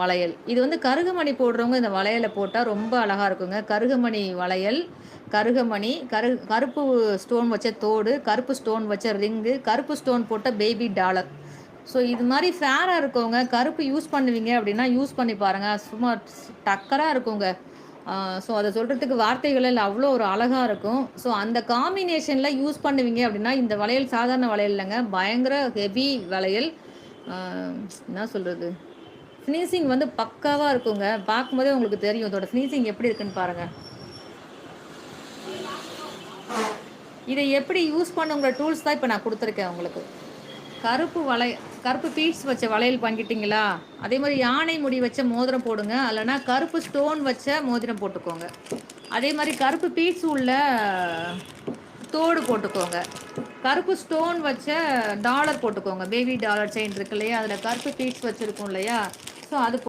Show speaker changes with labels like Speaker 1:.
Speaker 1: வளையல். இது வந்து கருகமணி போடுறவங்க இந்த வளையல போட்டா ரொம்ப அழகா இருக்குங்க. கருகமணி வளையல், கருகமணி, கருப்பு ஸ்டோன் வச்ச தோடு, கருப்பு ஸ்டோன் வச்ச ரிங்கு, கருப்பு ஸ்டோன் போட்ட பேபி டாலர். ஸோ இது மாரி ஃபேரா இருக்கவங்க, கருப்பு யூஸ் பண்ணுவீங்க அப்படின்னா, யூஸ் பண்ணி பாருங்க. சும்மா டக்கரா இருக்குங்க. ஸோ அத சொல்றதுக்கு வார்த்தைகள் இல்ல. அவ்வளோ ஒரு அழகா இருக்கும். ஸோ அந்த காம்பினேஷன்ல யூஸ் பண்ணுவீங்க அப்படின்னா, இந்த வளையல் சாதாரண வளையல் இல்லங்க. பயங்கர ஹெவி வளையல். அ என்ன சொல்றது? ஃபினிஷிங் வந்து பக்காவா இருக்குங்க. பார்க்கும்போதே உங்களுக்கு தெரியும். இதோட ஃபினிஷிங் எப்படி இருக்குன்னு பாருங்க. இத எப்படி யூஸ் பண்ணுங்கிற டூல்ஸ் தான் இப்ப நான் குடுத்துருக்கேன் உங்களுக்கு. கருப்பு கருப்பு பீட்ஸ் வச்ச வளையல் வாங்கிட்டீங்களா? அதே மாரி யானை முடி வச்ச மோதிரம் போடுங்க. இல்லன்னா கருப்பு ஸ்டோன் வச்ச மோதிரம் போட்டுக்கோங்க. அதே மாரி கருப்பு பீட்ஸ் உள்ள தோடு போட்டுக்கோங்க. கருப்பு ஸ்டோன் வச்ச டாலர் போட்டுக்கோங்க. பேபி டாலர் செயின் இருக்கு இல்லையா? அதில கருப்பு பீட்ஸ் வச்சிருக்கும் இல்லையா? ஸோ அது